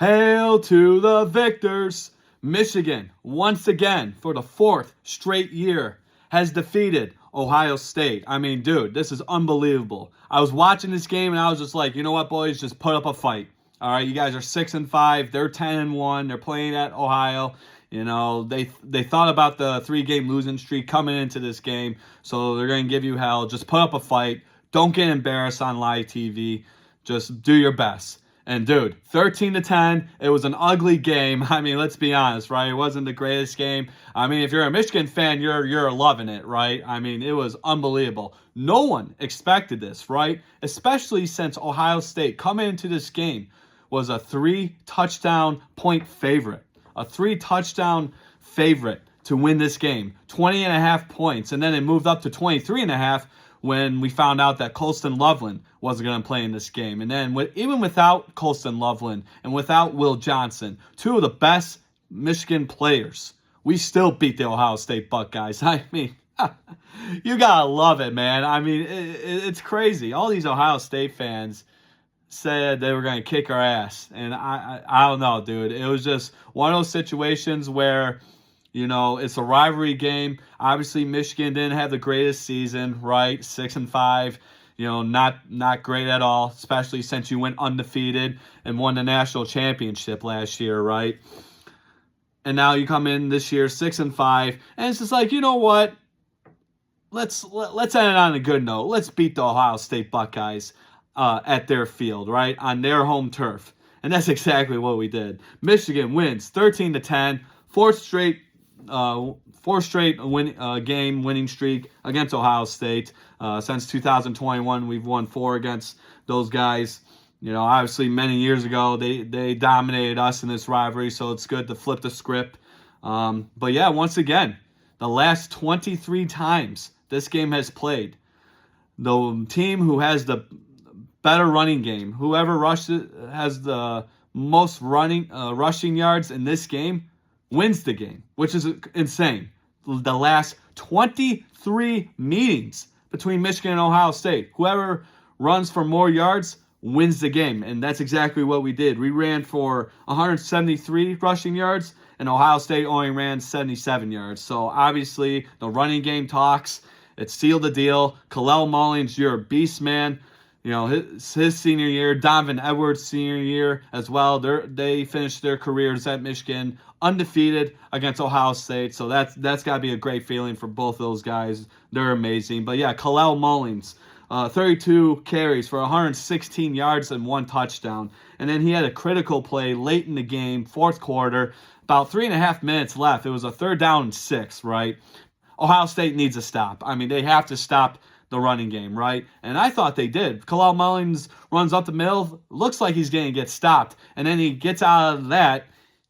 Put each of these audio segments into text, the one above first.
Hail to the victors! Michigan, once again, for the fourth straight year, has defeated Ohio State. I mean, dude, this is unbelievable. I was watching this game and I was just like, you know what, boys, just put up a fight. All right, you guys are 6-5. They're 10-1. They're playing at Ohio. You know, they thought about the 3-game losing streak coming into this game, so they're going to give you hell. Just put up a fight. Don't get embarrassed on live TV. Just do your best. And dude, 13-10, it was an ugly game. I mean, let's be honest, right? It wasn't the greatest game. I mean, if you're a Michigan fan, you're loving it, right? I mean, it was unbelievable. No one expected this, right? Especially since Ohio State coming into this game was a 3-touchdown point favorite. A 3-touchdown favorite to win this game. 20.5 points. And then it moved up to 23.5 when we found out that Colston Loveland wasn't going to play in this game. And then even without Colston Loveland and without Will Johnson, two of the best Michigan players, we still beat the Ohio State Buckeyes. I mean, you got to love it, man. I mean, it's crazy. All these Ohio State fans said they were going to kick our ass. And I don't know, dude. It was just one of those situations where, you know, it's a rivalry game. Obviously, Michigan didn't have the greatest season, right? 6-5, you know, not great at all, especially since you went undefeated and won the national championship last year, right? And now you come in this year 6-5, and it's just like, you know what? Let's end it on a good note. Let's beat the Ohio State Buckeyes at their field, right? On their home turf. And that's exactly what we did. Michigan wins 13-10, fourth straight game winning streak against Ohio State. Since 2021, we've won 4 against those guys. You know, obviously many years ago, they dominated us in this rivalry, so it's good to flip the script. But yeah, once again, the last 23 times this game has played, the team who has the better running game, whoever has the most rushing yards in this game, wins the game, which is insane. The last 23 meetings between Michigan and Ohio State, whoever runs for more yards wins the game, and that's exactly what we did. We ran for 173 rushing yards, and Ohio State only ran 77 yards. So obviously, the running game talks. It sealed the deal. Kalel Mullings, you're a beast, man. You know, his senior year, Donovan Edwards' senior year as well. They finished their careers at Michigan undefeated against Ohio State. So that's got to be a great feeling for both those guys. They're amazing. But yeah, Kalel Mullings, 32 carries for 116 yards and 1 touchdown. And then he had a critical play late in the game, fourth quarter, about 3.5 minutes left. It was a 3rd down and 6, right? Ohio State needs a stop. I mean, they have to stop the running game, right? And I thought they did. Kalel Mullings runs up the middle, looks like he's going to get stopped, and then he gets out of that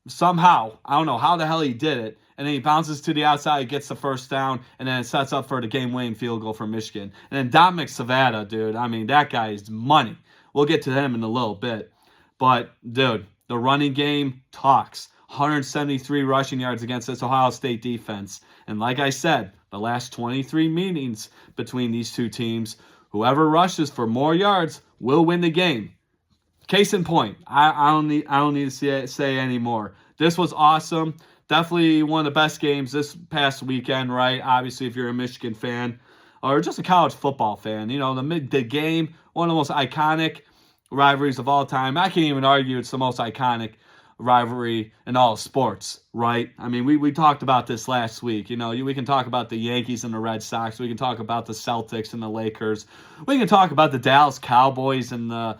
somehow. I don't know how the hell he did it, and then he bounces to the outside, gets the 1st down, and then it sets up for the game-winning field goal for Michigan. And then Dominic Savada, dude, I mean, that guy is money. We'll get to him in a little bit. But, dude, the running game talks. 173 rushing yards against this Ohio State defense. And like I said, the last 23 meetings between these two teams, whoever rushes for more yards will win the game. Case in point, I don't need to say any more. This was awesome. Definitely one of the best games this past weekend, right? Obviously, if you're a Michigan fan or just a college football fan, you know, the game, one of the most iconic rivalries of all time. I can't even argue it's the most iconic rivalry in all sports, right? I mean, we talked about this last week. You know, we can talk about the Yankees and the Red Sox. We can talk about the Celtics and the Lakers. We can talk about the Dallas Cowboys and the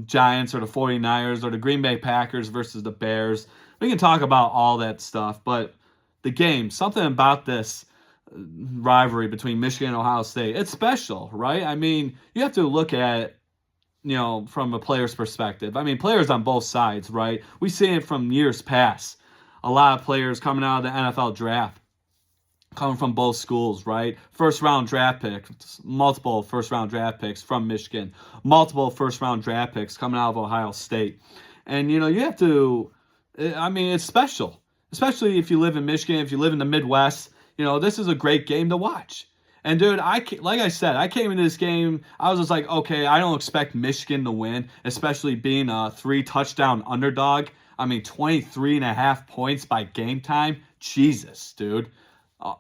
Giants or the 49ers or the Green Bay Packers versus the Bears. We can talk about all that stuff, but the game, something about this rivalry between Michigan and Ohio State, it's special, right? I mean, you have to look at it, you know, from a player's perspective. I mean, players on both sides, right? We see it from years past. A lot of players coming out of the NFL draft, coming from both schools, right? First-round draft picks, multiple first-round draft picks from Michigan, multiple first-round draft picks coming out of Ohio State. And, you know, you have to, I mean, it's special, especially if you live in Michigan, if you live in the Midwest. You know, this is a great game to watch. And dude, like I said, I came into this game, I was just like, okay, I don't expect Michigan to win, especially being a 3-touchdown underdog. I mean, 23.5 points by game time. Jesus, dude.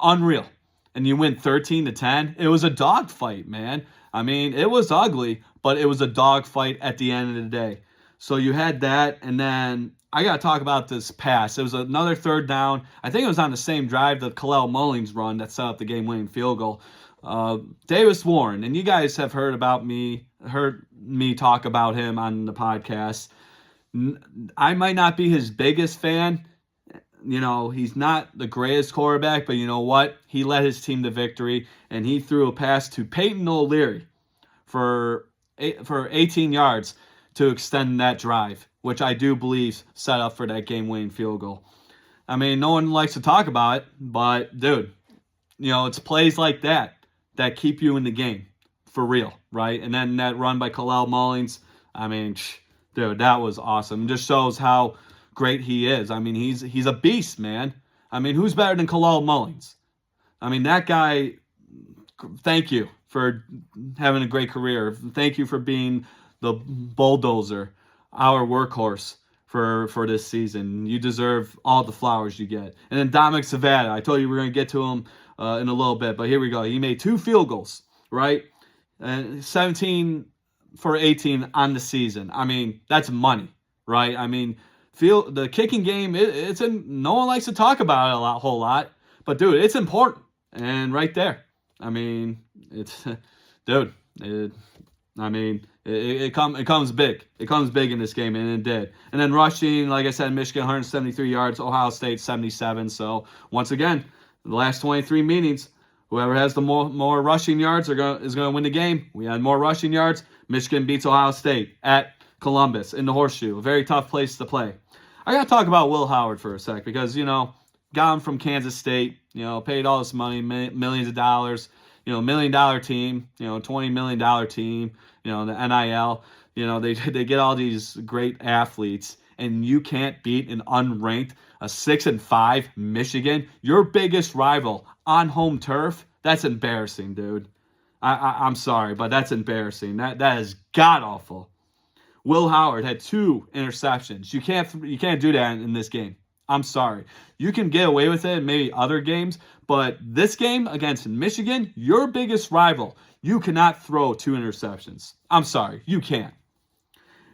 Unreal. And you win 13-10. It was a dogfight, man. I mean, it was ugly, but it was a dogfight at the end of the day. So you had that, and then I got to talk about this pass. It was another third down. I think it was on the same drive, the Kalel Mullings run that set up the game-winning field goal. Davis Warren, and you guys have heard me talk about him on the podcast. I might not be his biggest fan. You know, he's not the greatest quarterback, but you know what? He led his team to victory, and he threw a pass to Peyton O'Leary for 18 yards to extend that drive, which I do believe set up for that game-winning field goal. I mean, no one likes to talk about it, but dude, you know, it's plays like that keep you in the game for real, right? And then that run by Kalel Mullings, I mean, dude, that was awesome. It just shows how great he is. I mean, he's a beast, man. I mean, who's better than Kalel Mullings? I mean, that guy, thank you for having a great career. Thank you for being the bulldozer, our workhorse for this season. You deserve all the flowers you get. And then Dominic Savada, I told you we were going to get to him in a little bit, but here we go. He made 2 field goals, right? And 17 for 18 on the season. I mean, that's money, right? I mean, the kicking game, no one likes to talk about it a whole lot, but dude, it's important. And right there, I mean, dude, it comes big. It comes big in this game, and it did. And then rushing, like I said, Michigan 173 yards, Ohio State 77. So once again, the last 23 meetings, whoever has the more rushing yards is going to win the game. We had more rushing yards. Michigan beats Ohio State at Columbus in the Horseshoe. A very tough place to play. I got to talk about Will Howard for a sec because, you know, got him from Kansas State, you know, paid all this money, millions of dollars, you know, $1 million team, you know, $20 million team, you know, the NIL, you know, they get all these great athletes, and you can't beat an unranked, a 6-5 Michigan, your biggest rival on home turf. That's embarrassing, dude. I'm sorry, but that's embarrassing. That is god awful. Will Howard had 2 interceptions. You can't do that in this game. I'm sorry. You can get away with it in maybe other games, but this game against Michigan, your biggest rival, you cannot throw 2 interceptions. I'm sorry. You can't.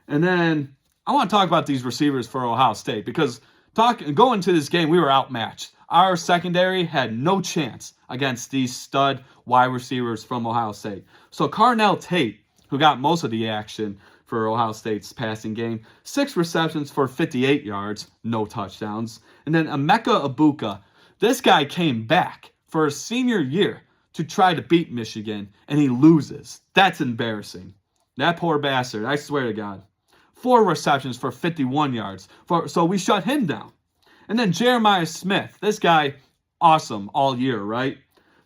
And then I want to talk about these receivers for Ohio State because going into this game, we were outmatched. Our secondary had no chance against these stud wide receivers from Ohio State. So Carnell Tate, who got most of the action for Ohio State's passing game, 6 receptions for 58 yards, no touchdowns. And then Emeka Egbuka, this guy came back for his senior year to try to beat Michigan, and he loses. That's embarrassing. That poor bastard, I swear to God. 4 receptions for 51 yards. So we shut him down. And then Jeremiah Smith, this guy, awesome all year, right?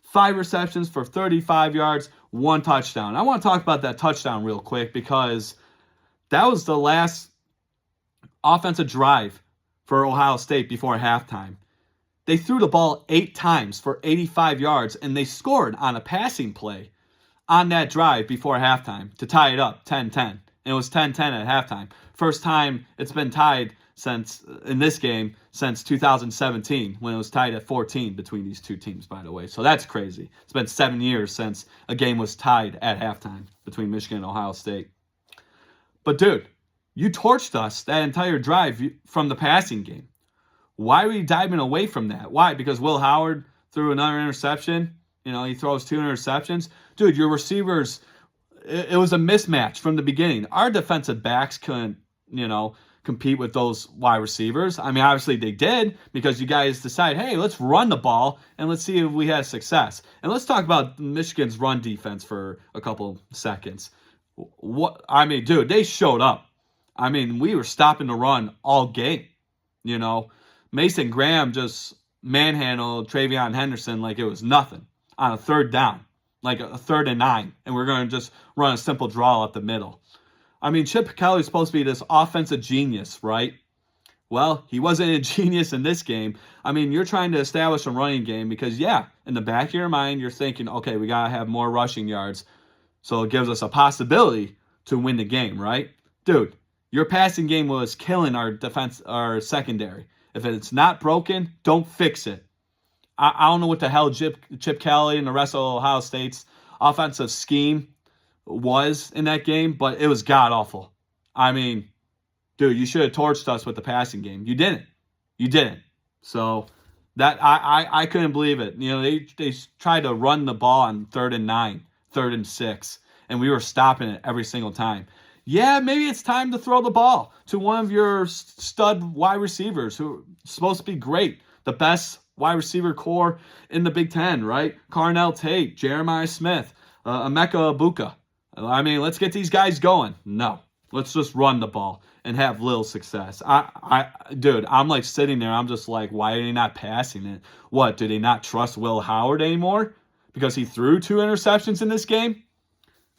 5 receptions for 35 yards, 1 touchdown. I want to talk about that touchdown real quick because that was the last offensive drive for Ohio State before halftime. They threw the ball 8 times for 85 yards, and they scored on a passing play on that drive before halftime to tie it up 10-10. And it was 10-10 at halftime. First time it's been tied in this game since 2017 when it was tied at 14 between these 2 teams, by the way. So that's crazy. It's been 7 years since a game was tied at halftime between Michigan and Ohio State. But dude, you torched us that entire drive from the passing game. Why are we diving away from that? Why? Because Will Howard threw another interception. You know, he throws 2 interceptions. Dude, your receivers, it was a mismatch from the beginning. Our defensive backs couldn't, you know, compete with those wide receivers. I mean, obviously they did because you guys decided, hey, let's run the ball and let's see if we had success. And let's talk about Michigan's run defense for a couple seconds. Dude, they showed up. I mean, we were stopping the run all game. You know, Mason Graham just manhandled Travion Henderson like it was nothing on a 3rd down, like a 3rd and 9, and we're going to just run a simple draw up the middle. I mean, Chip Kelly is supposed to be this offensive genius, right? Well, he wasn't a genius in this game. I mean, you're trying to establish a running game because, yeah, in the back of your mind, you're thinking, okay, we got to have more rushing yards. So it gives us a possibility to win the game, right? Dude, your passing game was killing our defense, our secondary. If it's not broken, don't fix it. I don't know what the hell Chip Kelly and the rest of Ohio State's offensive scheme was in that game, but it was god awful. I mean, dude, you should have torched us with the passing game. You didn't. You didn't. So that I couldn't believe it. You know, they tried to run the ball on 3rd and 9, 3rd and 6, and we were stopping it every single time. Yeah, maybe it's time to throw the ball to one of your stud wide receivers who are supposed to be great, the best wide receiver core in the Big Ten, right? Carnell Tate, Jeremiah Smith, Emeka Ibuka. I mean, let's get these guys going. No, let's just run the ball and have little success. Dude, I'm like sitting there. I'm just like, why are they not passing it? What, do they not trust Will Howard anymore because he threw 2 interceptions in this game?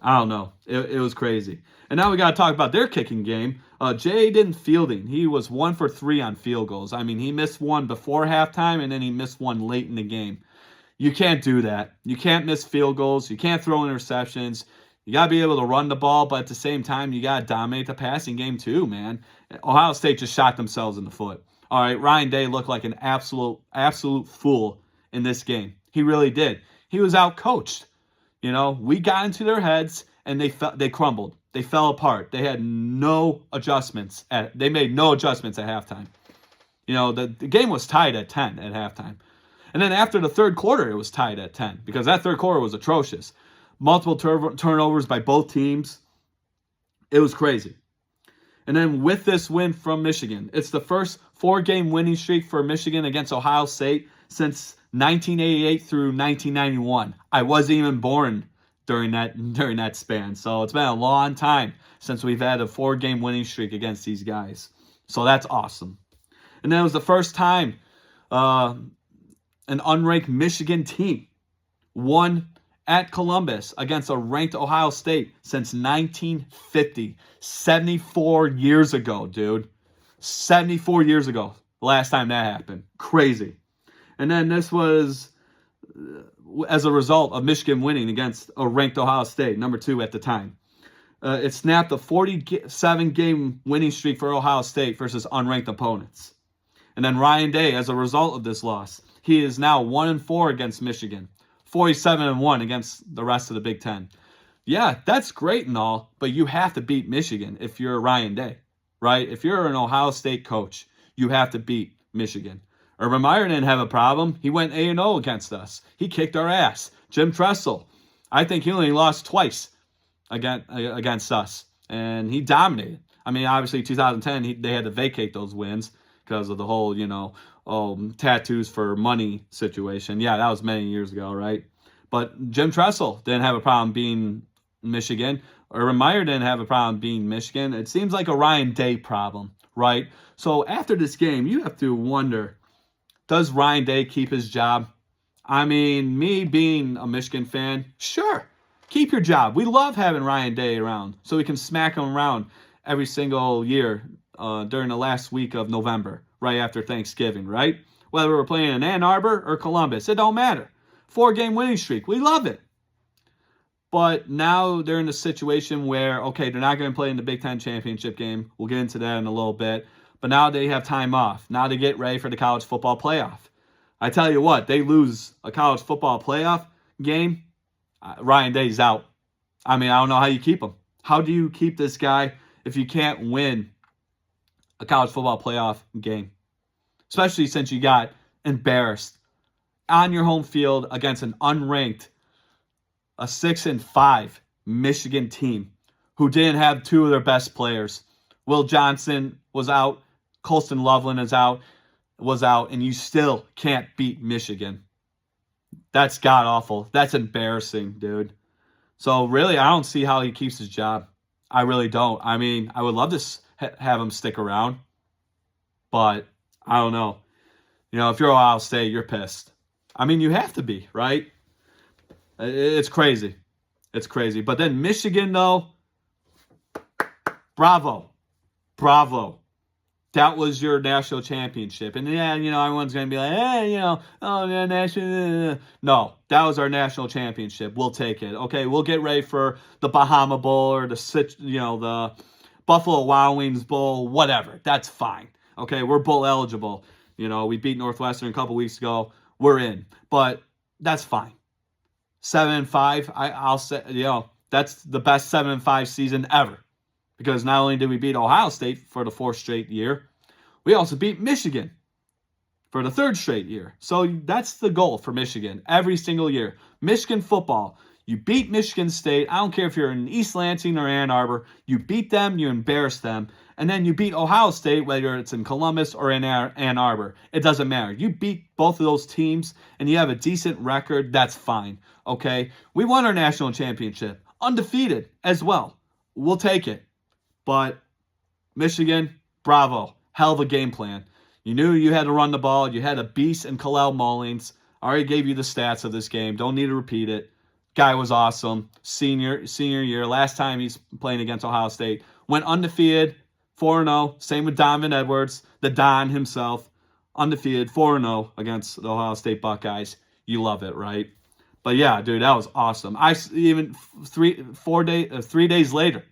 I don't know. It was crazy. And now we got to talk about their kicking game. Jaden Fielding, he was 1 for 3 on field goals. I mean, he missed one before halftime, and then he missed one late in the game. You can't do that. You can't miss field goals. You can't throw interceptions. You got to be able to run the ball, but at the same time, you got to dominate the passing game too, man. Ohio State just shot themselves in the foot. All right, Ryan Day looked like an absolute fool in this game. He really did. He was out-coached. You know, we got into their heads, and they crumbled. They fell apart. They had no adjustments. They made no adjustments at halftime. You know, the game was tied at 10 at halftime. And then after the third quarter, it was tied at 10 because that third quarter was atrocious. Multiple turnovers by both teams. It was crazy. And then with this win from Michigan, it's the first 4-game winning streak for Michigan against Ohio State since 1988 through 1991. I wasn't even born during that span. So it's been a long time since we've had a 4-game winning streak against these guys. So that's awesome. And then it was the first time an unranked Michigan team won at Columbus against a ranked Ohio State since 1950. 74 years ago, dude. 74 years ago, the last time that happened. Crazy. And then this was as a result of Michigan winning against a ranked Ohio State, number 2 at the time. It snapped a 47-game winning streak for Ohio State versus unranked opponents. And then Ryan Day, as a result of this loss, he is now 1-4 against Michigan, 47-1 against the rest of the Big Ten. Yeah, that's great and all, but you have to beat Michigan if you're Ryan Day, right? If you're an Ohio State coach, you have to beat Michigan. Urban Meyer didn't have a problem. He went 8-0 against us. He kicked our ass. Jim Tressel, I think he only lost twice against us, and he dominated. I mean, obviously, 2010, they had to vacate those wins because of the whole, tattoos for money situation. Yeah, that was many years ago, right? But Jim Tressel didn't have a problem being Michigan. Urban Meyer didn't have a problem being Michigan. It seems like a Ryan Day problem, right? So after this game, you have to wonder, does Ryan Day keep his job? I mean, me being a Michigan fan, sure, keep your job. We love having Ryan Day around so we can smack him around every single year during the last week of November, right after Thanksgiving, right? Whether we're playing in Ann Arbor or Columbus, it don't matter. 4-game winning streak. We love it. But now they're in a situation where, okay, they're not going to play in the Big Ten championship game. We'll get into that in a little bit. But now they have time off. Now they get ready for the college football playoff. I tell you what, they lose a college football playoff game, Ryan Day's out. I mean, I don't know how you keep him. How do you keep this guy if you can't win a college football playoff game? Especially since you got embarrassed on your home field against an unranked, a 6-5 Michigan team who didn't have 2 of their best players. Will Johnson was out. Colston Loveland was out, and you still can't beat Michigan. That's god-awful. That's embarrassing, dude. So, really, I don't see how he keeps his job. I really don't. I mean, I would love to have him stick around, but I don't know. If you're Ohio State, you're pissed. I mean, you have to be, right? It's crazy. It's crazy. But then Michigan, though, bravo. That was your national championship. And yeah, everyone's going to be like, hey, oh, yeah, national. No, that was our national championship. We'll take it. Okay, we'll get ready for the Bahama Bowl or the Buffalo Wild Wings Bowl, whatever. That's fine. Okay, we're bowl eligible. We beat Northwestern a couple weeks ago. We're in. But that's fine. 7-5, I'll say, that's the best 7-5 season ever. Because not only did we beat Ohio State for the 4th straight year, we also beat Michigan for the 3rd straight year. So that's the goal for Michigan every single year. Michigan football, you beat Michigan State. I don't care if you're in East Lansing or Ann Arbor. You beat them, you embarrass them. And then you beat Ohio State, whether it's in Columbus or in Ann Arbor. It doesn't matter. You beat both of those teams and you have a decent record, that's fine. Okay? We won our national championship. Undefeated as well. We'll take it. But Michigan, bravo. Hell of a game plan. You knew you had to run the ball. You had a beast in Kalel Mullings. I already gave you the stats of this game. Don't need to repeat it. Guy was awesome. Senior year. Last time he's playing against Ohio State. Went undefeated, 4-0. Same with Donovan Edwards, the Don himself. Undefeated, 4-0 against the Ohio State Buckeyes. You love it, right? But yeah, dude, that was awesome. I even 3 days later,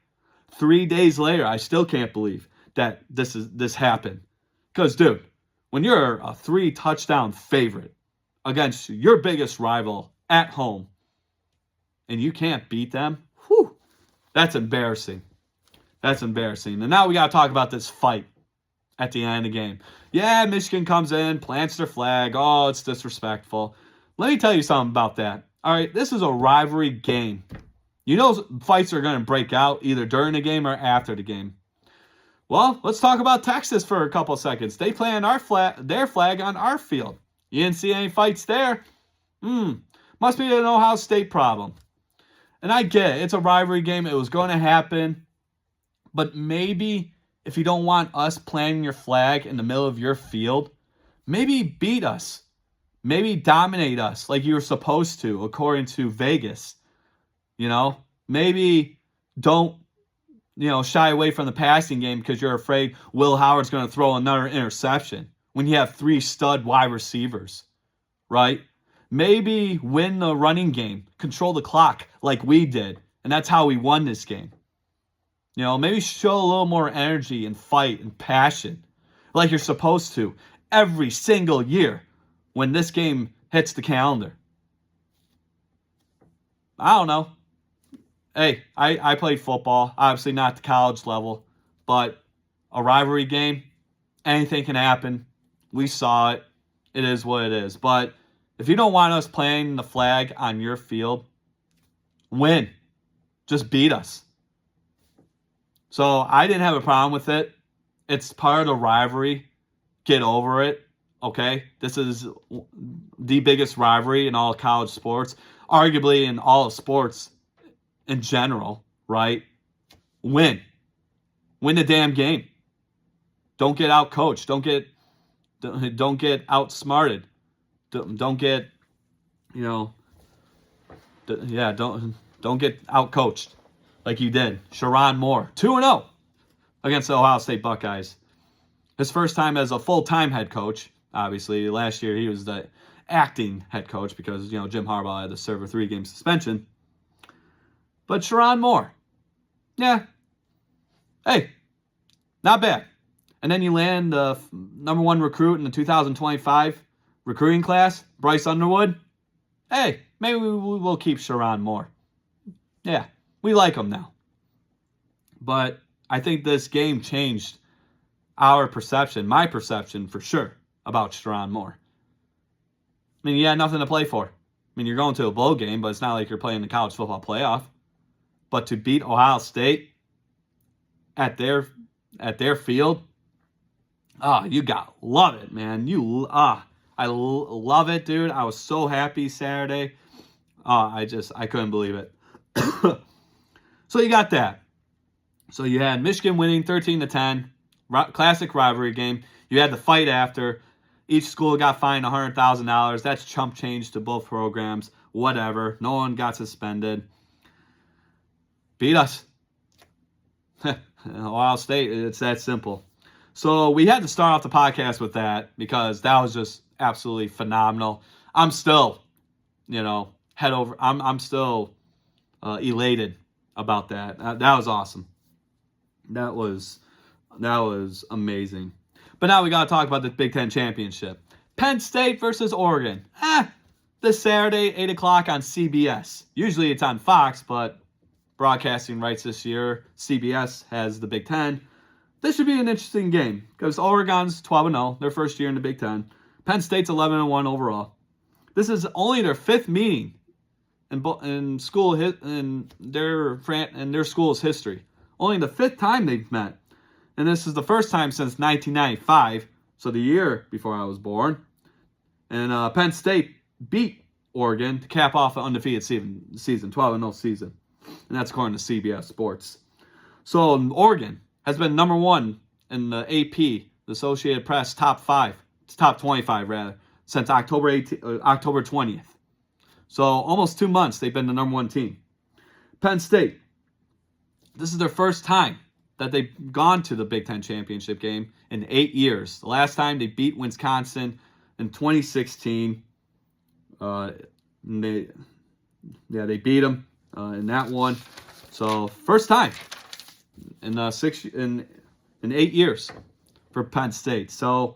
I still can't believe that this happened. Because, dude, when you're a 3-touchdown favorite against your biggest rival at home and you can't beat them, whew, that's embarrassing. That's embarrassing. And now we got to talk about this fight at the end of the game. Yeah, Michigan comes in, plants their flag. Oh, it's disrespectful. Let me tell you something about that. All right, this is a rivalry game. Fights are going to break out either during the game or after the game. Well, let's talk about Texas for a couple seconds. They play on their flag on our field. You didn't see any fights there? Must be an Ohio State problem. And I get it. It's a rivalry game. It was going to happen. But maybe if you don't want us planting your flag in the middle of your field, maybe beat us. Maybe dominate us like you were supposed to, according to Vegas. Maybe don't, shy away from the passing game because you're afraid Will Howard's going to throw another interception when you have 3 stud wide receivers, right? Maybe win the running game, control the clock like we did, and that's how we won this game. Maybe show a little more energy and fight and passion like you're supposed to every single year when this game hits the calendar. I don't know. Hey, I played football, obviously not the college level, but a rivalry game, anything can happen. We saw it. It is what it is. But if you don't want us playing the flag on your field, win. Just beat us. So I didn't have a problem with it. It's part of the rivalry. Get over it. Okay? This is the biggest rivalry in all of college sports, arguably in all of sports in general, right? Win the damn game. Don't get out coached. Don't get outsmarted. Don't get don't get out coached like you did. Sherrone Moore, 2-0 against the Ohio State Buckeyes. His first time as a full-time head coach. Obviously, last year he was the acting head coach because Jim Harbaugh had to serve a 3-game suspension. But Sherrone Moore, yeah, hey, not bad. And then you land the number 1 recruit in the 2025 recruiting class, Bryce Underwood. Hey, maybe we'll keep Sherrone Moore. Yeah, we like him now. But I think this game changed our perception, my perception for sure, about Sherrone Moore. I mean, you had nothing to play for. I mean, you're going to a bowl game, but it's not like you're playing the college football playoff. But to beat Ohio State at their field, you got love it, man. I love it, dude. I was so happy Saturday. I couldn't believe it. So you got that. So you had Michigan winning 13-10, classic rivalry game. You had the fight after. Each school got fined $100,000. That's chump change to both programs. Whatever. No one got suspended. Beat us. Ohio State, it's that simple. So we had to start off the podcast with that because that was just absolutely phenomenal. I'm still, head over. I'm still elated about that. That was awesome. That was amazing. But now we got to talk about the Big Ten Championship. Penn State versus Oregon. This Saturday, 8 o'clock on CBS. Usually it's on Fox, but broadcasting rights this year, CBS has the Big Ten. This should be an interesting game because Oregon's 12-0, their first year in the Big Ten. Penn State's 11-1 overall. This is only their fifth meeting in their school's history. Only the fifth time they've met. And this is the first time since 1995, so the year before I was born. And Penn State beat Oregon to cap off an undefeated season, 12-0 season. And that's according to CBS Sports. So Oregon has been number one in the AP, the Associated Press top 25 rather, since October 20th. So almost 2 months they've been the number one team. Penn State, this is their first time that they've gone to the Big Ten Championship game in 8 years. The last time they beat Wisconsin in 2016. They beat them in that one. So first time in 8 years for Penn State. So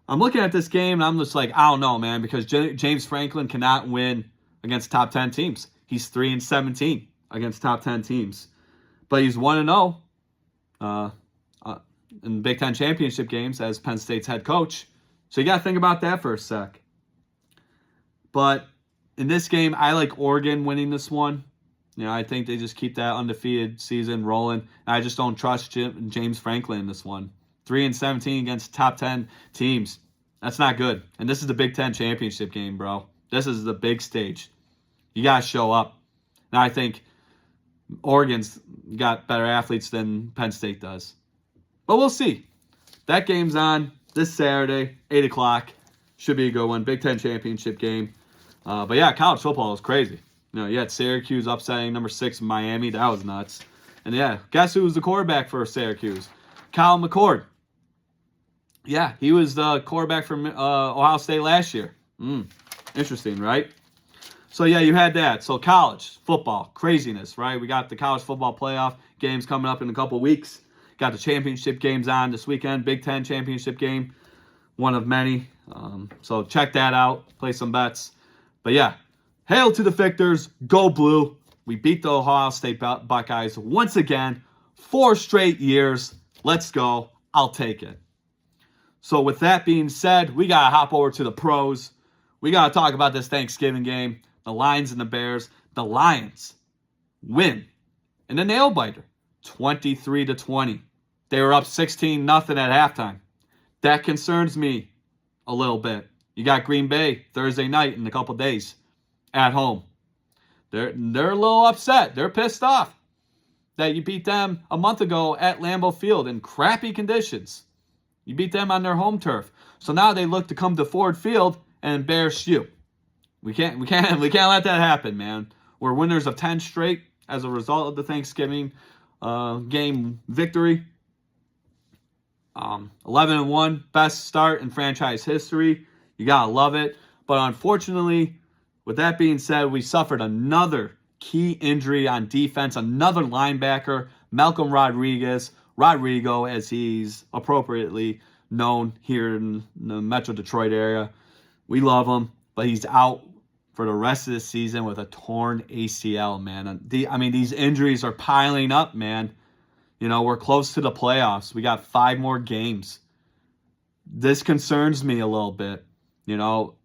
I'm looking at this game and I'm just like, I don't know, man, because James Franklin cannot win against top 10 teams. He's 3-17 against top 10 teams, but he's 1-0 in Big Ten Championship games as Penn State's head coach. So you got to think about that for a sec. But in this game, I like Oregon winning this one. I think they just keep that undefeated season rolling. I just don't trust James Franklin in this one. 3-17 against top 10 teams. That's not good. And this is the Big Ten Championship game, bro. This is the big stage. You got to show up. And I think Oregon's got better athletes than Penn State does. But we'll see. That game's on this Saturday, 8 o'clock. Should be a good one. Big Ten Championship game. But yeah, college football is crazy. You had Syracuse upsetting number 6 Miami. That was nuts. And yeah, guess who was the quarterback for Syracuse? Kyle McCord. Yeah, he was the quarterback from Ohio State last year. Interesting, right? So yeah, you had that. So college football, craziness, right? We got the college football playoff games coming up in a couple weeks. Got the championship games on this weekend. Big Ten championship game, one of many. So check that out. Play some bets. But yeah, hail to the victors. Go Blue. We beat the Ohio State Buckeyes once again. 4 straight years. Let's go. I'll take it. So with that being said, we got to hop over to the pros. We got to talk about this Thanksgiving game. The Lions and the Bears. The Lions win in a nail-biter. 23-20. They were up 16-0 at halftime. That concerns me a little bit. You got Green Bay Thursday night in a couple days at home. They're a little upset. They're pissed off that you beat them a month ago at Lambeau Field in crappy conditions. You beat them on their home turf. So now they look to come to Ford Field and embarrass you. We can't let that happen, man. We're winners of 10 straight as a result of the Thanksgiving game victory. 11-1, best start in franchise history. You gotta love it. But unfortunately, with that being said, we suffered another key injury on defense. Another linebacker, Malcolm Rodrigo, as he's appropriately known here in the Metro Detroit area. We love him, but he's out for the rest of the season with a torn ACL, man. These injuries are piling up, man. We're close to the playoffs. We got 5 more games. This concerns me a little bit. What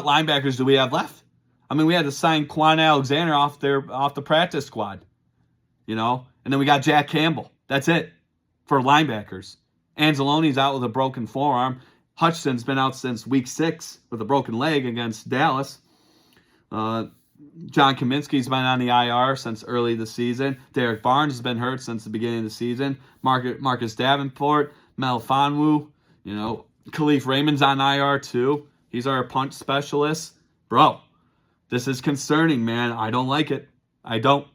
linebackers do we have left? We had to sign Quan Alexander off the practice squad. And then we got Jack Campbell. That's it for linebackers. Anzalone's out with a broken forearm. Hutchinson's been out since week 6 with a broken leg against Dallas. John Kaminsky's been on the IR since early this season. Derek Barnes has been hurt since the beginning of the season. Marcus Davenport, Mel Fonwu, Khalif Raymond's on IR too. He's our punt specialist. Bro, this is concerning, man. I don't like it. I don't.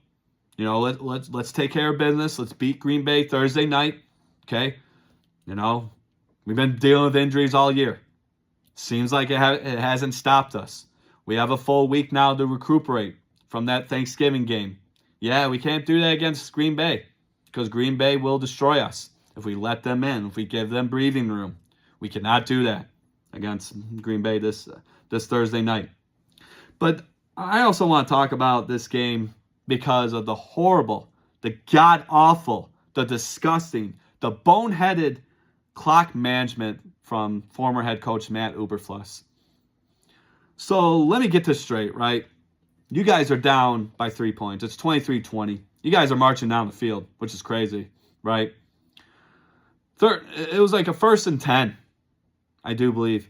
Let's take care of business. Let's beat Green Bay Thursday night. Okay? You know, we've been dealing with injuries all year. Seems like it hasn't stopped us. We have a full week now to recuperate from that Thanksgiving game. Yeah, we can't do that against Green Bay because Green Bay will destroy us if we let them in, if we give them breathing room. We cannot do that against Green Bay this Thursday night. But I also want to talk about this game because of the horrible, the god-awful, the disgusting, the boneheaded clock management from former head coach Matt Eberflus. So let me get this straight, right? You guys are down by 3 points. It's 23-20. You guys are marching down the field, which is crazy, right? Third, it was like a 1st and 10, I do believe.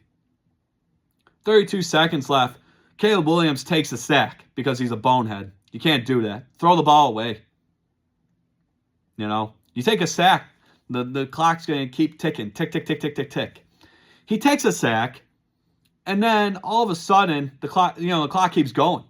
32 seconds left. Caleb Williams takes a sack because he's a bonehead. You can't do that. Throw the ball away. You know, you take a sack, the clock's going to keep ticking. Tick, tick, tick, tick, tick, tick. He takes a sack, and then all of a sudden, the clock keeps going.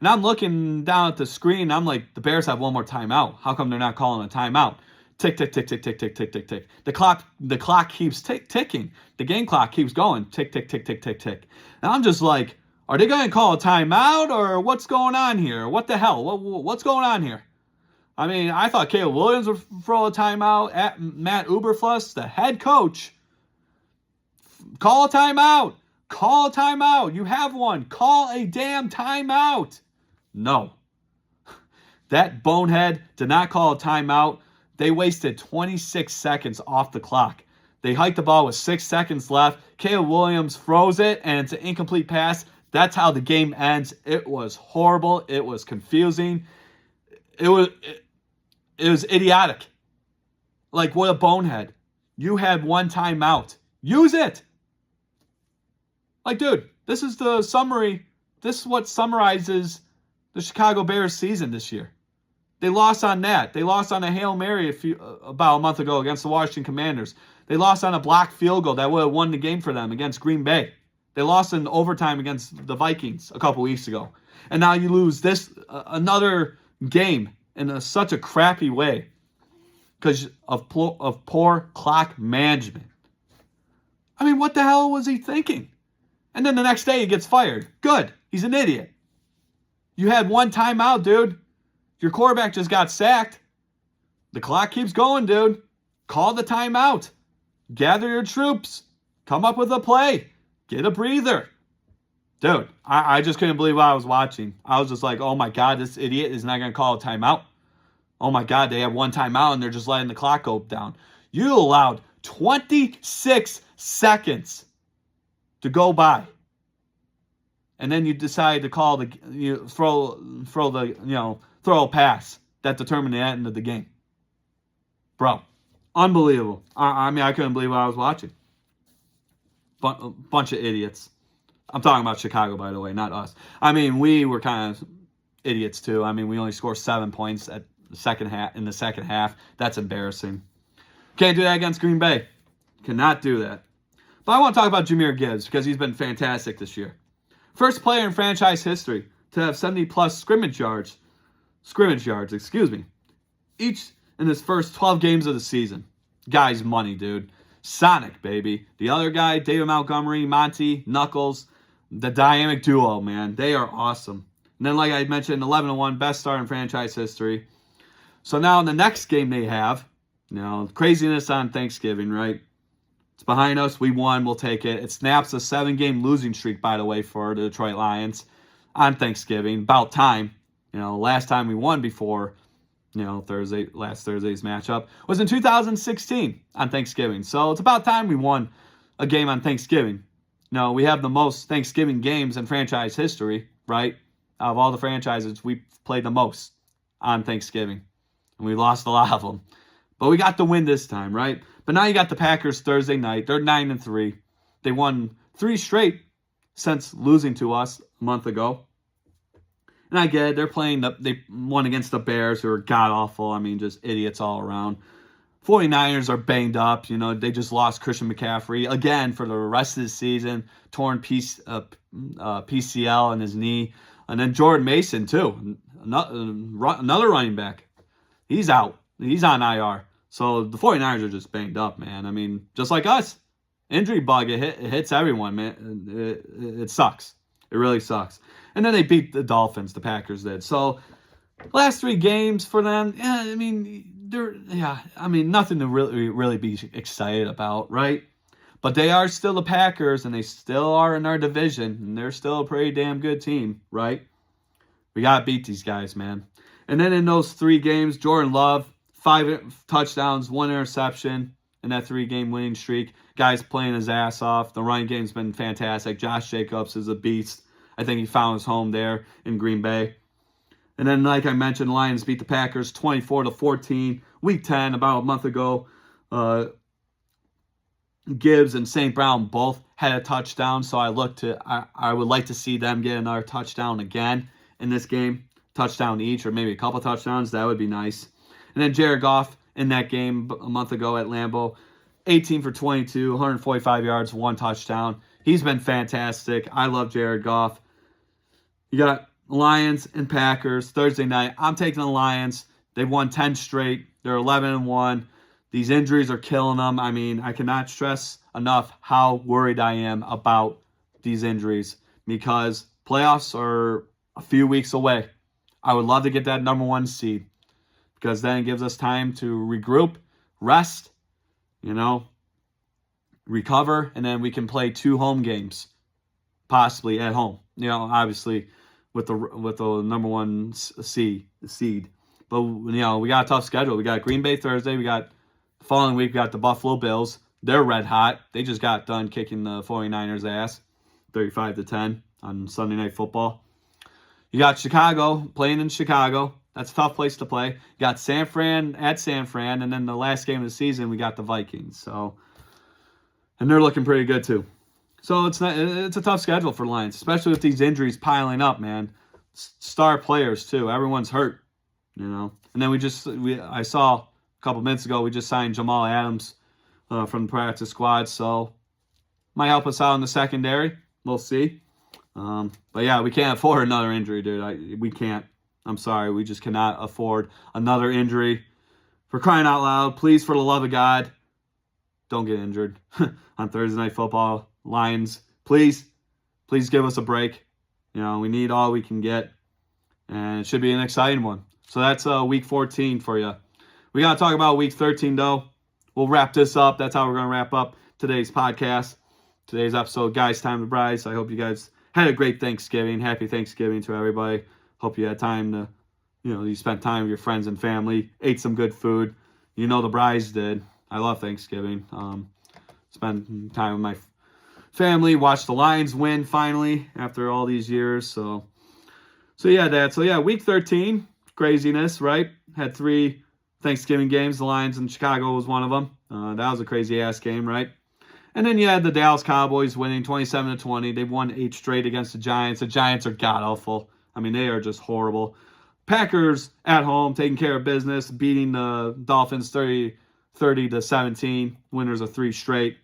And I'm looking down at the screen, I'm like, the Bears have one more timeout. How come they're not calling a timeout? Tick, tick, tick, tick, tick, tick, tick, tick, tick. The clock keeps ticking. The game clock keeps going. Tick, tick, tick, tick, tick, tick. And I'm just like, are they going to call a timeout or what's going on here? What the hell? What's going on here? I mean, I thought Caleb Williams would throw a timeout. At Matt Eberflus, the head coach, call a timeout. Call a timeout. You have one. Call a damn timeout. No. That bonehead did not call a timeout. They wasted 26 seconds off the clock. They hiked the ball with 6 seconds left. Caleb Williams throws it, and it's an incomplete pass. That's how the game ends. It was horrible. It was confusing. It was idiotic. Like, what a bonehead. You had one timeout. Use it. Like, dude, this is the summary. This is what summarizes the Chicago Bears season this year. They lost on that. They lost on a Hail Mary about a month ago against the Washington Commanders. They lost on a blocked field goal that would have won the game for them against Green Bay. They lost in overtime against the Vikings a couple weeks ago. And now you lose this another game in such a crappy way because of poor clock management. I mean, what the hell was he thinking? And then the next day he gets fired. Good. He's an idiot. You had one timeout, dude. Your quarterback just got sacked. The clock keeps going, dude. Call the timeout. Gather your troops. Come up with a play. Get a breather. Dude, I just couldn't believe what I was watching. I was just like, oh my God, this idiot is not going to call a timeout. Oh my God, they have one timeout and they're just letting the clock go down. You allowed 26 seconds to go by. And then you decide to call throw a pass that determined the end of the game. Bro, unbelievable. I mean, I couldn't believe what I was watching. Bunch of idiots. I'm talking about Chicago, by the way, not us. I mean, we were kind of idiots too. I mean, we only scored 7 points in the second half. That's embarrassing. Can't do that against Green Bay. Cannot do that. But I want to talk about Jahmyr Gibbs because he's been fantastic this year. First player in franchise history to have 70-plus scrimmage yards, each in his first 12 games of the season. Guy's money, dude. Sonic, baby. The other guy, David Montgomery, Monty, Knuckles, the dynamic duo, man. They are awesome. And then, like I mentioned, 11-1, best start in franchise history. So now in the next game they have, craziness on Thanksgiving, right? It's behind us. We won. We'll take it. It snaps a 7-game losing streak, by the way, for the Detroit Lions on Thanksgiving. About time. Last time we won before, last Thursday's matchup was in 2016 on Thanksgiving. So it's about time we won a game on Thanksgiving. We have the most Thanksgiving games in franchise history, right? Out of all the franchises, we played the most on Thanksgiving. And we lost a lot of them. But we got the win this time, right? But now you got the Packers Thursday night. They're 9-3. They won 3 straight since losing to us a month ago. And I get it. They won against the Bears, who are god-awful. I mean, just idiots all around. 49ers are banged up. They just lost Christian McCaffrey again for the rest of the season. Torn PCL in his knee. And then Jordan Mason, too. Another running back. He's out. He's on IR. So the 49ers are just banged up, man. I mean, just like us. Injury bug, it hits everyone, man. It sucks. It really sucks. And then they beat the Dolphins, the Packers did. So last 3 games for them, I mean, nothing to really be excited about, right? But they are still the Packers, and they still are in our division, and they're still a pretty damn good team, right? We got to beat these guys, man. And then in those 3 games, Jordan Love, 5 touchdowns, 1 interception in that 3-game winning streak. Guys playing his ass off. The running game's been fantastic. Josh Jacobs is a beast. I think he found his home there in Green Bay. And then, like I mentioned, Lions beat the Packers 24-14. Week 10, about a month ago. Gibbs and St. Brown both had a touchdown, so I would like to see them get another touchdown again in this game. Touchdown each, or maybe a couple touchdowns. That would be nice. And then Jared Goff in that game a month ago at Lambeau, 18 for 22, 145 yards, 1 touchdown. He's been fantastic. I love Jared Goff. You got Lions and Packers Thursday night. I'm taking the Lions. They've won 10 straight. They're 11-1. These injuries are killing them. I mean, I cannot stress enough how worried I am about these injuries because playoffs are a few weeks away. I would love to get that number 1 seed because then it gives us time to regroup, rest, recover, and then we can play 2 home games, possibly at home. Obviously with the number 1 seed. But we got a tough schedule. We got Green Bay Thursday. We got the following week. We got the Buffalo Bills. They're red hot. They just got done kicking the 49ers' ass, 35-10 on Sunday Night Football. You got Chicago playing in Chicago. That's a tough place to play. You got San Fran at San Fran, and then the last game of the season we got the Vikings. And they're looking pretty good too. So it's a tough schedule for Lions, especially with these injuries piling up, man. Star players too. Everyone's hurt, And then I saw a couple minutes ago we just signed Jamal Adams from the practice squad, so might help us out in the secondary. We'll see. But yeah, we can't afford another injury, dude. We can't. I'm sorry. We just cannot afford another injury. For crying out loud, please, for the love of God, don't get injured on Thursday Night Football. Lions, please give us a break. We need all we can get, and it should be an exciting one. So that's week 14 for you. We got to talk about week 13, though. We'll wrap this up. That's how we're going to wrap up today's podcast, today's episode. Guys, time to rise. I hope you guys had a great Thanksgiving. Happy Thanksgiving to everybody. Hope you had time to, you spent time with your friends and family, ate some good food. The Brides did. I love Thanksgiving. Spend time with my family, watch the Lions win finally after all these years. So yeah, Dad. So yeah, week 13, craziness, right? Had 3 Thanksgiving games. The Lions in Chicago was one of them. That was a crazy ass game, right? And then you had the Dallas Cowboys winning 27-20. They've won 8 straight against the Giants. The Giants are god-awful. I mean, they are just horrible. Packers at home, taking care of business, beating the Dolphins 30-17. Winners of 3 straight.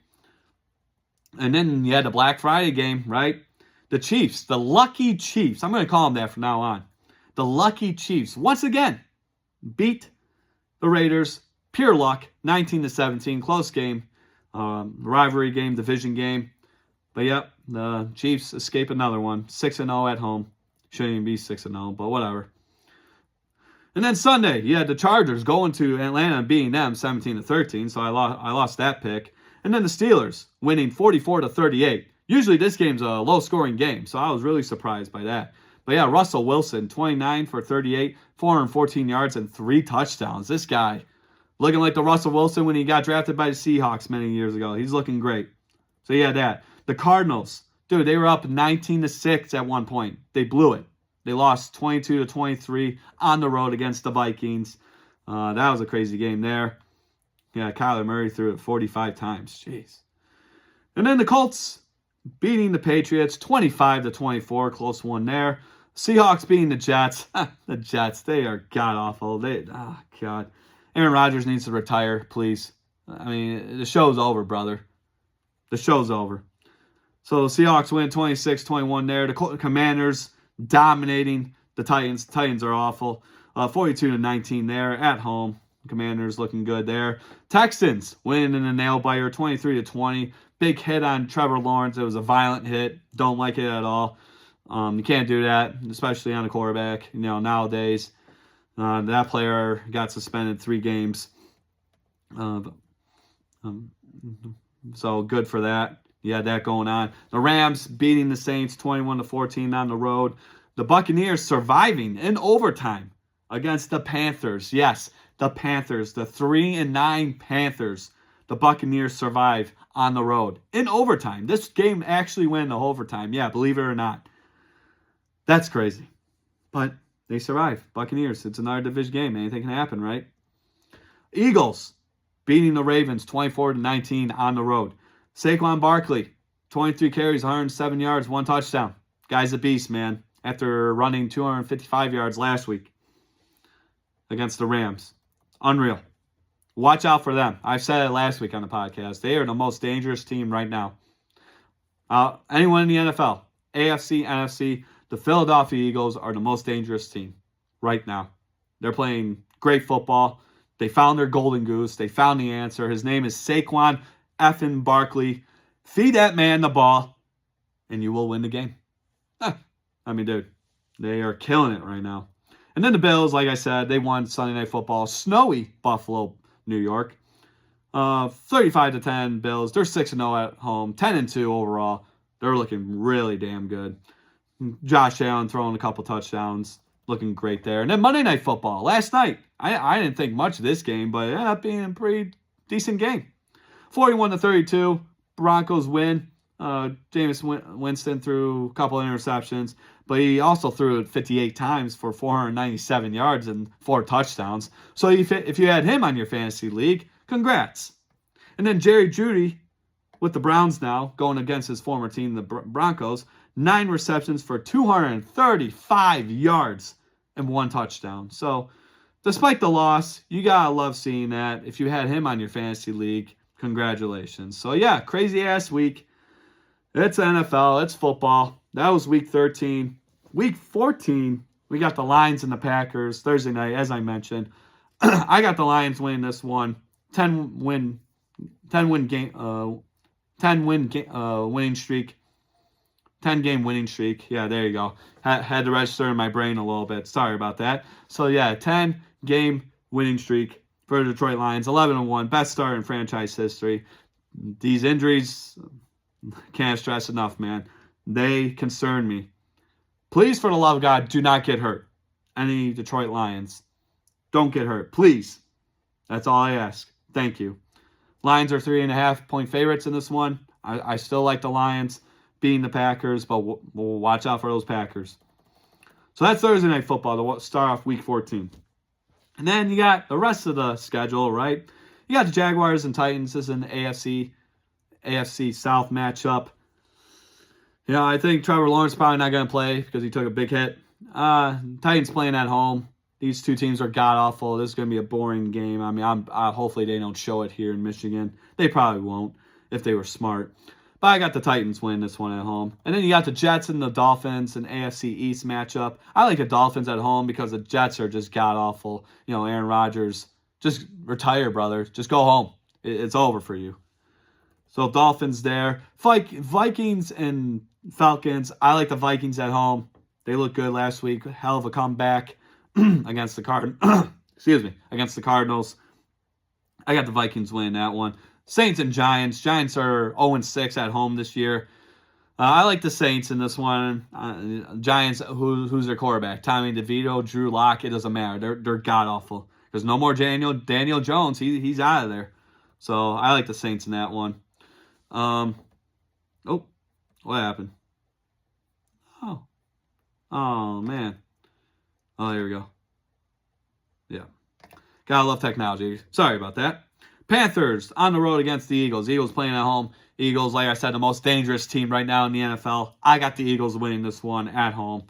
And then you had the Black Friday game, right? The Chiefs, the lucky Chiefs. I'm going to call them that from now on. The lucky Chiefs, once again, beat the Raiders. Pure luck, 19-17. Close game. Rivalry game, division game. But yep, the Chiefs escape another one. 6-0 at home. Shouldn't even be 6-0, but whatever. And then Sunday, you had the Chargers going to Atlanta and beating them 17-13, so I lost that pick. And then the Steelers winning 44-38. Usually this game's a low-scoring game, so I was really surprised by that. But yeah, Russell Wilson, 29 for 38, 414 yards, and 3 touchdowns. This guy, looking like the Russell Wilson when he got drafted by the Seahawks many years ago. He's looking great. So yeah, that. The Cardinals, dude, they were up 19-6 at one point. They blew it. They lost 22-23 on the road against the Vikings. That was a crazy game there. Yeah, Kyler Murray threw it 45 times. Jeez. And then the Colts beating the Patriots 25-24. Close one there. Seahawks beating the Jets. The Jets, they are god-awful. God. Aaron Rodgers needs to retire, please. I mean, the show's over, brother. The show's over. So the Seahawks win 26-21 there. The Commanders dominating the Titans. Titans are awful. 42-19 there at home. Commanders looking good there. Texans winning in a nail biter, 23-20. Big hit on Trevor Lawrence. It was a violent hit. Don't like it at all. You can't do that, especially on a quarterback. Nowadays, that player got suspended 3 games. So good for that. You had that going on. The Rams beating the Saints 21-14 on the road. The Buccaneers surviving in overtime against the Panthers. Yes, the Panthers, the 3-9 Panthers. The Buccaneers survive on the road in overtime. This game actually went into overtime. Yeah, believe it or not. That's crazy. But they survive. Buccaneers. It's another division game. Anything can happen, right? Eagles beating the Ravens 24-19 on the road. Saquon Barkley, 23 carries, 107 yards, 1 touchdown. Guy's a beast, man. After running 255 yards last week against the Rams. Unreal. Watch out for them. I've said it last week on the podcast. They are the most dangerous team right now. Anyone in the NFL, AFC, NFC, the Philadelphia Eagles are the most dangerous team right now. They're playing great football. They found their golden goose. They found the answer. His name is Saquon effing Barkley. Feed that man the ball, and you will win the game. Dude, they are killing it right now. And then the Bills, like I said, they won Sunday Night Football. Snowy Buffalo, New York. 35-10 Bills. They're 6-0 at home. 10-2 overall. They're looking really damn good. Josh Allen throwing a couple touchdowns. Looking great there. And then Monday Night Football. Last night, I didn't think much of this game, but it ended up being a pretty decent game. 41-32. Broncos win. Jameis Winston threw a couple of interceptions, but he also threw it 58 times for 497 yards and 4 touchdowns. So if you had him on your fantasy league, congrats. And then Jerry Jeudy with the Browns now, going against his former team, the Broncos, 9 receptions for 235 yards and 1 touchdown. So despite the loss, you got to love seeing that. If you had him on your fantasy league, congratulations. So yeah, crazy-ass week. It's NFL. It's football. That was week 13. Week 14, we got the Lions and the Packers Thursday night, as I mentioned. I got the Lions winning this one. 10 win winning streak. 10-game winning streak. Yeah, there you go. Had to register in my brain a little bit. Sorry about that. So yeah, 10-game winning streak for the Detroit Lions. 11-1, best start in franchise history. These injuries, can't stress enough, man. They concern me. Please, for the love of God, do not get hurt. Any Detroit Lions, don't get hurt. Please. That's all I ask. Thank you. Lions are 3.5-point favorites in this one. I still like the Lions beating the Packers, but we'll watch out for those Packers. So that's Thursday Night Football to start off Week 14. And then you got the rest of the schedule, right? You got the Jaguars and Titans. This is an AFC South matchup. I think Trevor Lawrence is probably not going to play because he took a big hit. Titans playing at home. These two teams are god-awful. This is going to be a boring game. Hopefully they don't show it here in Michigan. They probably won't if they were smart. But I got the Titans win this one at home. And then you got the Jets and the Dolphins, an AFC East matchup. I like the Dolphins at home because the Jets are just god-awful. Aaron Rodgers, just retire, brother. Just go home. It's over for you. So Dolphins there. Vikings and Falcons. I like the Vikings at home. They looked good last week. Hell of a comeback against the against the Cardinals. I got the Vikings winning that one. Saints and Giants. Giants are 0-6 at home this year. I like the Saints in this one. Giants, who's their quarterback? Tommy DeVito, Drew Lock. It doesn't matter. They're god-awful. There's no more Daniel Jones. He's out of there. So I like the Saints in that one. What happened? Oh, man. Oh, there we go. Yeah. Gotta love technology. Sorry about that. Panthers on the road against the Eagles. Eagles playing at home. Eagles, like I said, the most dangerous team right now in the NFL. I got the Eagles winning this one at home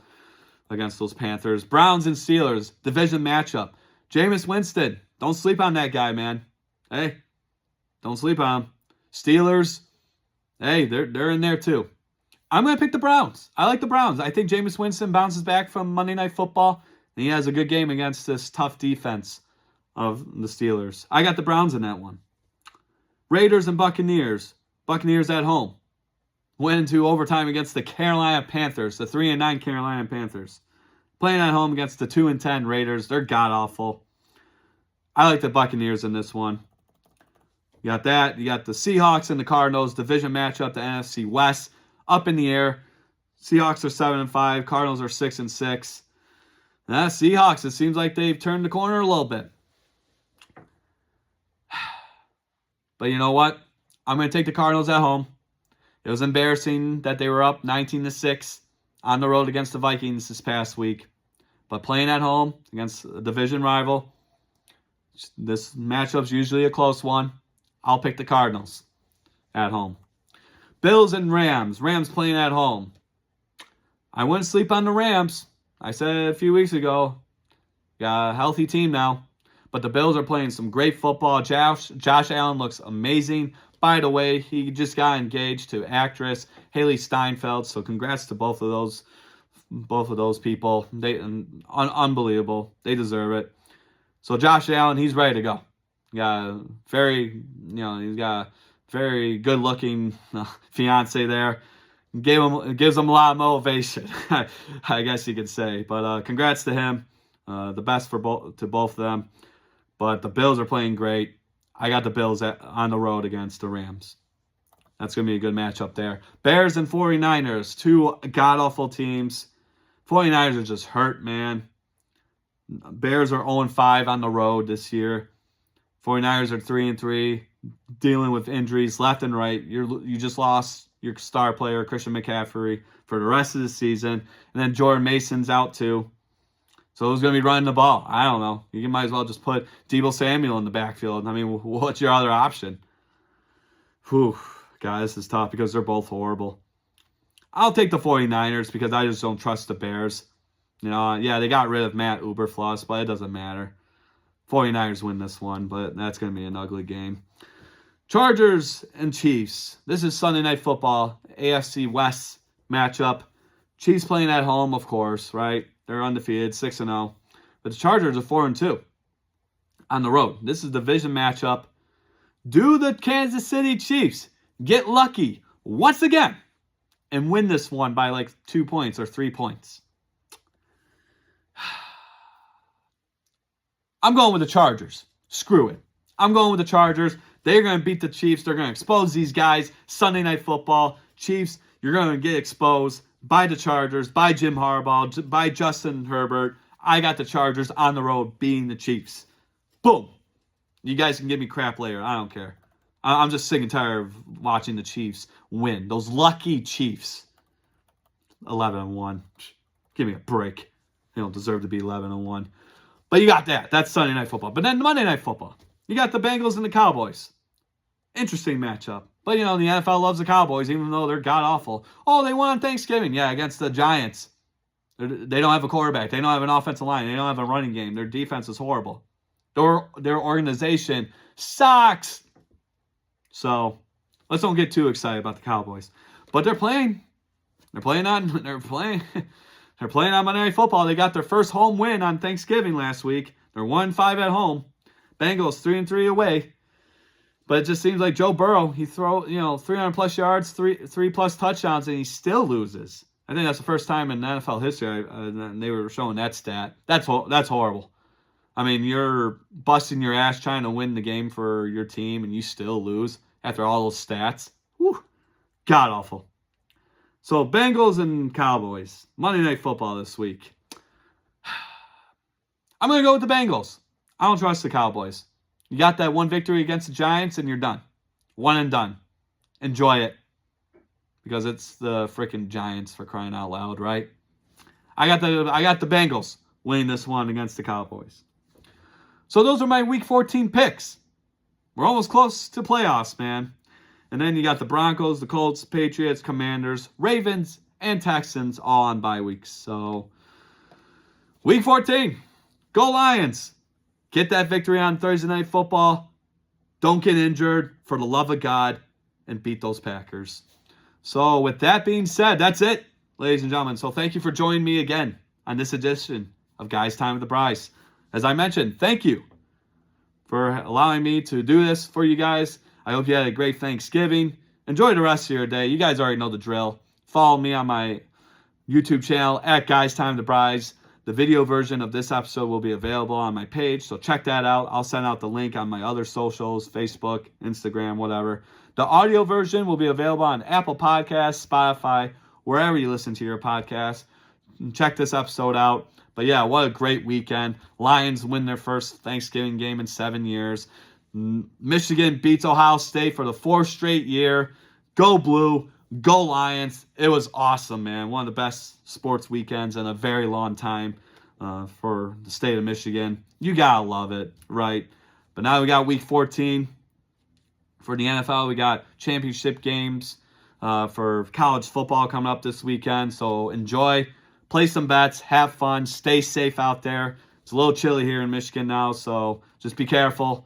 against those Panthers. Browns and Steelers, division matchup. Jameis Winston, don't sleep on that guy, man. Hey, don't sleep on him. Steelers, hey, they're in there too. I'm going to pick the Browns. I like the Browns. I think Jameis Winston bounces back from Monday Night Football, and he has a good game against this tough defense of the Steelers. I got the Browns in that one. Raiders and Buccaneers. Buccaneers at home. Went into overtime against the Carolina Panthers, the 3-9 Carolina Panthers. Playing at home against the 2-10 Raiders. They're god-awful. I like the Buccaneers in this one. You got that. You got the Seahawks and the Cardinals. Division matchup, the NFC West. Up in the air. Seahawks are 7-5. Cardinals are 6-6. Seahawks, it seems like they've turned the corner a little bit. But you know what? I'm going to take the Cardinals at home. It was embarrassing that they were up 19-6 on the road against the Vikings this past week. But playing at home against a division rival, this matchup's usually a close one. I'll pick the Cardinals at home. Bills and Rams. Rams playing at home. I wouldn't sleep on the Rams. I said it a few weeks ago. Got a healthy team now. But the Bills are playing some great football. Josh Allen looks amazing. By the way, he just got engaged to actress Haley Steinfeld. So congrats to both of those people. They unbelievable. They deserve it. So Josh Allen, he's ready to go. He's got a very good-looking fiance there. Gives him a lot of motivation, I guess you could say. But congrats to him. The best to both of them. But the Bills are playing great. I got the Bills on the road against the Rams. That's going to be a good matchup there. Bears and 49ers, two god-awful teams. 49ers are just hurt, man. Bears are 0-5 on the road this year. 49ers are 3-3, dealing with injuries left and right. You just lost your star player, Christian McCaffrey, for the rest of the season. And then Jordan Mason's out too. So who's going to be running the ball? I don't know. You might as well just put Deebo Samuel in the backfield. I mean, what's your other option? Whew, guys, this is tough because they're both horrible. I'll take the 49ers because I just don't trust the Bears. Yeah, they got rid of Matt Eberflus, but it doesn't matter. 49ers win this one, but that's going to be an ugly game. Chargers and Chiefs. This is Sunday Night Football, AFC West matchup. Chiefs playing at home, of course, right? They're undefeated, 6-0. But the Chargers are 4-2 on the road. This is a division matchup. Do the Kansas City Chiefs get lucky once again and win this one by like 2 points or 3 points? I'm going with the Chargers. Screw it. I'm going with the Chargers. They're going to beat the Chiefs. They're going to expose these guys. Sunday Night Football. Chiefs, you're going to get exposed by the Chargers, by Jim Harbaugh, by Justin Herbert. I got the Chargers on the road beating the Chiefs. Boom. You guys can give me crap later. I don't care. I'm just sick and tired of watching the Chiefs win. Those lucky Chiefs. 11-1. Give me a break. They don't deserve to be 11-1. But you got that. That's Sunday Night Football. But then Monday Night Football. You got the Bengals and the Cowboys. Interesting matchup. But, the NFL loves the Cowboys, even though they're god-awful. Oh, they won on Thanksgiving. Yeah, against the Giants. They don't have a quarterback. They don't have an offensive line. They don't have a running game. Their defense is horrible. Their organization sucks. So, let's don't get too excited about the Cowboys. But they're playing. They're playing on Monday Night Football. They got their first home win on Thanksgiving last week. They're 1-5 at home. Bengals 3-3 away. But it just seems like Joe Burrow, he throw 300+ yards, three plus touchdowns, and he still loses. I think that's the first time in NFL history and they were showing that stat. That's horrible. I mean, you're busting your ass trying to win the game for your team, and you still lose after all those stats. Whew. God awful. So Bengals and Cowboys, Monday Night Football this week. I'm going to go with the Bengals. I don't trust the Cowboys. You got that one victory against the Giants, and you're done. One and done. Enjoy it. Because it's the freaking Giants, for crying out loud, right? I got the Bengals winning this one against the Cowboys. So those are my Week 14 picks. We're almost close to playoffs, man. And then you got the Broncos, the Colts, Patriots, Commanders, Ravens, and Texans all on bye weeks. So, Week 14. Go Lions. Get that victory on Thursday Night Football. Don't get injured, for the love of God, and beat those Packers. So, with that being said, that's it, ladies and gentlemen. So, thank you for joining me again on this edition of Guys Time with the Bryce. As I mentioned, thank you for allowing me to do this for you guys. I hope you had a great Thanksgiving. Enjoy the rest of your day. You guys already know the drill. Follow me on my YouTube channel at Guys Time to Brise. The video version of this episode will be available on my page, so check that out. I'll send out the link on my other socials, Facebook, Instagram, whatever. The audio version will be available on Apple Podcasts, Spotify, wherever you listen to your podcasts. Check this episode out. But yeah, what a great weekend. Lions win their first Thanksgiving game in 7 years. Michigan beats Ohio State for the 4th straight year. Go Blue. Go Lions. It was awesome, man. One of the best sports weekends in a very long time for the state of Michigan. You got to love it, right? But now we got week 14. For the NFL, we got championship games for college football coming up this weekend. So enjoy. Play some bets. Have fun. Stay safe out there. It's a little chilly here in Michigan now, so just be careful.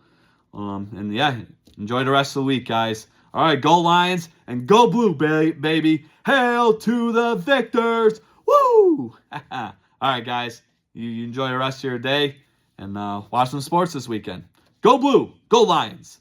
And yeah, enjoy the rest of the week, guys. All right, go Lions and go Blue, baby. Hail to the victors. Woo! All right, guys. You enjoy the rest of your day and watch some sports this weekend. Go Blue. Go Lions.